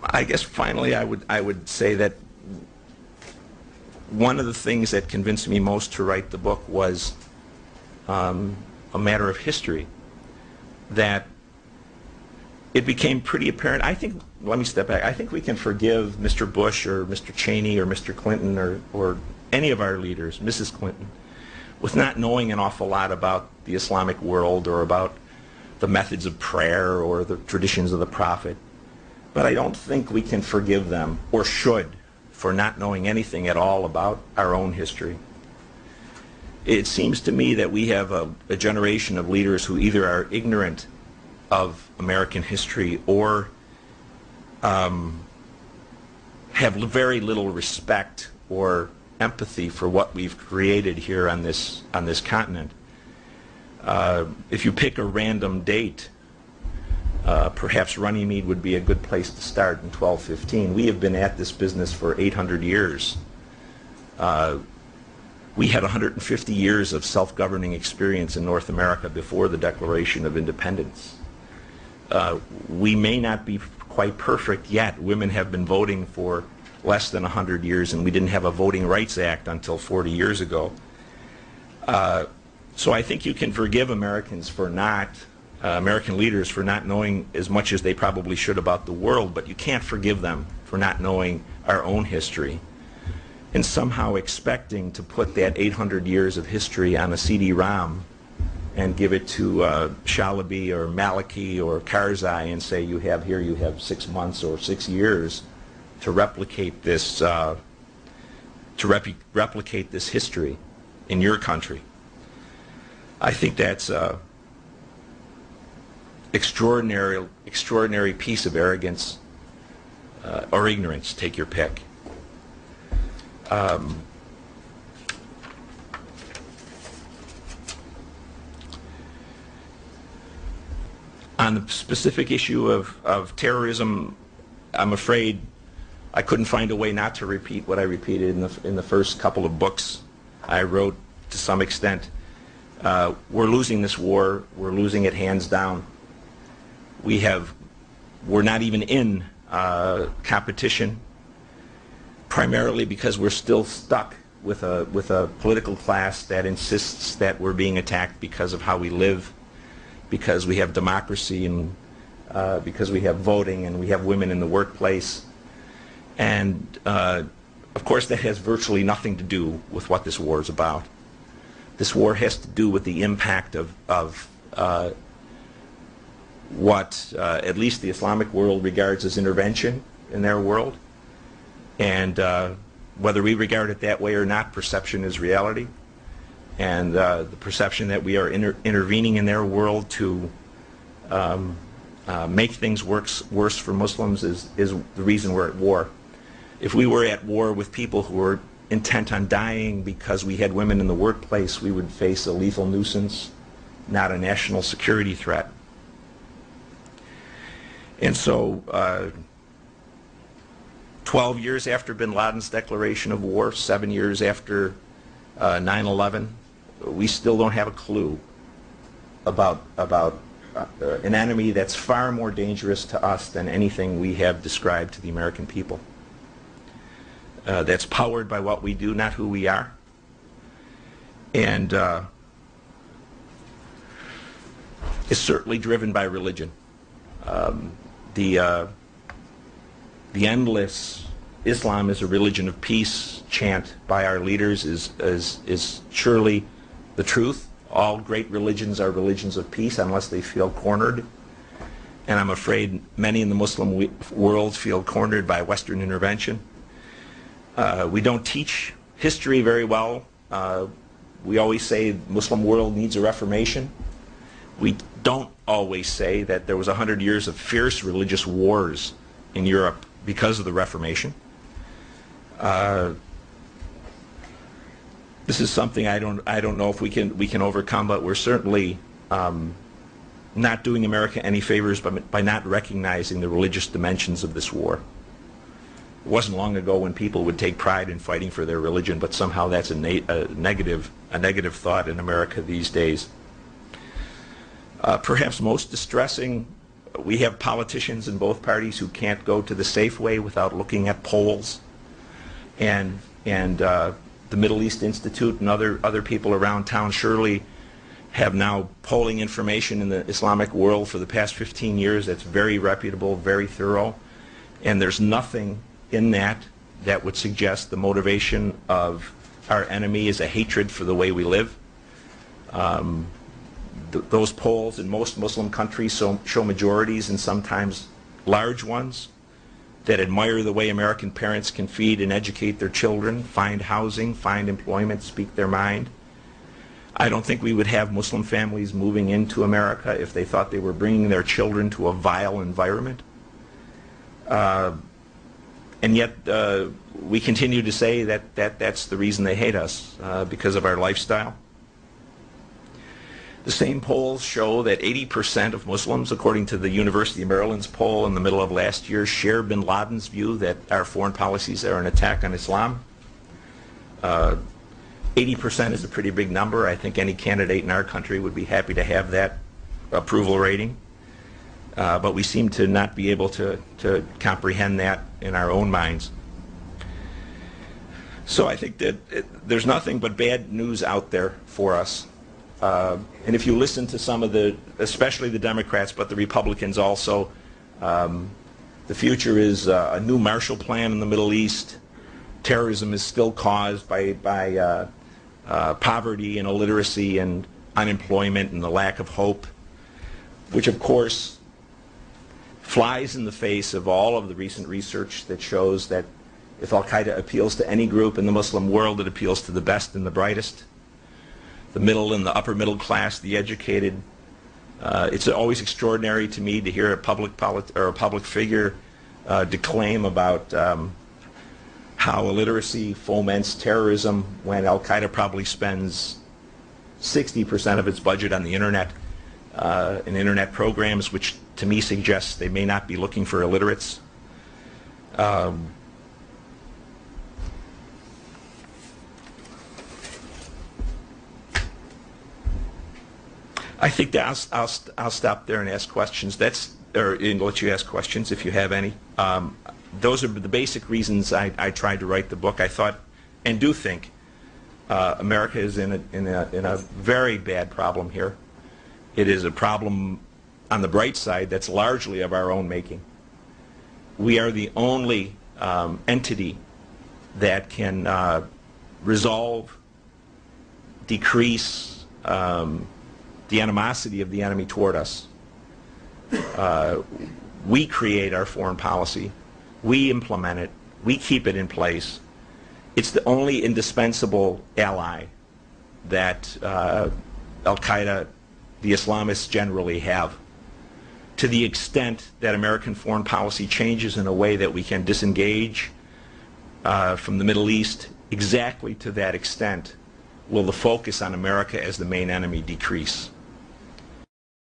I guess finally I would say that one of the things that convinced me most to write the book was a matter of history, that it became pretty apparent. I think, let me step back, I think we can forgive Mr. Bush or Mr. Cheney or Mr. Clinton or any of our leaders, Mrs. Clinton, with not knowing an awful lot about the Islamic world or about the methods of prayer or the traditions of the Prophet. But I don't think we can forgive them, or should, for not knowing anything at all about our own history. It seems to me that we have a generation of leaders who either are ignorant of American history or have very little respect or empathy for what we've created here on this continent. If you pick a random date, perhaps Runnymede would be a good place to start in 1215. We have been at this business for 800 years. We had 150 years of self-governing experience in North America before the Declaration of Independence. We may not be quite perfect yet. Women have been voting for less than 100 years, and we didn't have a Voting Rights Act until 40 years ago. So I think you can forgive Americans for not, American leaders for not knowing as much as they probably should about the world, but you can't forgive them for not knowing our own history and somehow expecting to put that 800 years of history on a CD-ROM and give it to Shalaby or Maliki or Karzai and say, you have 6 months or 6 years to replicate this replicate this history in your country. I think that's extraordinary piece of arrogance or ignorance, take your pick. On the specific issue of terrorism, I'm afraid I couldn't find a way not to repeat what I repeated in the first couple of books I wrote to some extent. We're losing this war. We're losing it hands down. We're not even in competition, primarily because we're still stuck with a political class that insists that we're being attacked because of how we live, because we have democracy, and because we have voting and we have women in the workplace. And of course that has virtually nothing to do with what this war is about. This war has to do with the impact of what at least the Islamic world regards as intervention in their world. And whether we regard it that way or not, perception is reality. And the perception that we are intervening in their world to make things worse for Muslims is the reason we're at war. If we were at war with people who were intent on dying because we had women in the workplace, we would face a lethal nuisance, not a national security threat. And so 12 years after bin Laden's declaration of war, 7 years after 9/11, we still don't have a clue about an enemy that's far more dangerous to us than anything we have described to the American people. That's powered by what we do, not who we are. And is certainly driven by religion. The endless Islam is a religion of peace chant by our leaders is surely the truth. All great religions are religions of peace unless they feel cornered. And I'm afraid many in the Muslim world feel cornered by Western intervention. We don't teach history very well. We always say the Muslim world needs a reformation. We don't always say that there was 100 years of fierce religious wars in Europe because of the Reformation. This is something I don't know if we can overcome, but we're certainly not doing America any favors by not recognizing the religious dimensions of this war. It wasn't long ago when people would take pride in fighting for their religion, but somehow that's a negative thought in America these days. Perhaps most distressing we have politicians in both parties who can't go to the safe way without looking at polls, and the Middle East Institute and other people around town surely have now polling information in the Islamic world for the past 15 years that's very reputable, very thorough, and there's nothing in that that would suggest the motivation of our enemy is a hatred for the way we live. Those polls in most Muslim countries show majorities, and sometimes large ones, that admire the way American parents can feed and educate their children, find housing, find employment, speak their mind. I don't think we would have Muslim families moving into America if they thought they were bringing their children to a vile environment. And yet we continue to say that that's the reason they hate us, because of our lifestyle. The same polls show that 80% of Muslims, according to the University of Maryland's poll in the middle of last year, share bin Laden's view that our foreign policies are an attack on Islam. 80% is a pretty big number. I think any candidate in our country would be happy to have that approval rating. But we seem to not be able to comprehend that in our own minds. So I think that there's nothing but bad news out there for us. And if you listen to some of especially the Democrats, but the Republicans also, the future is a new Marshall Plan in the Middle East. Terrorism is still caused by poverty and illiteracy and unemployment and the lack of hope, which of course flies in the face of all of the recent research that shows that if Al-Qaeda appeals to any group in the Muslim world, it appeals to the best and the brightest, the middle and the upper middle class, the educated. It's always extraordinary to me to hear a public figure declaim about how illiteracy foments terrorism when Al-Qaeda probably spends 60% of its budget on the internet and internet programs, which to me suggests they may not be looking for illiterates. I think that I'll stop there and ask questions. And let you ask questions if you have any. Those are the basic reasons I tried to write the book. I thought, and do think, America is in a very bad problem here. It is a problem on the bright side that's largely of our own making. We are the only entity that can resolve, decrease the animosity of the enemy toward us. We create our foreign policy. We implement it. We keep it in place. It's the only indispensable ally that Al-Qaeda, the Islamists generally have. To the extent that American foreign policy changes in a way that we can disengage from the Middle East, exactly to that extent will the focus on America as the main enemy decrease.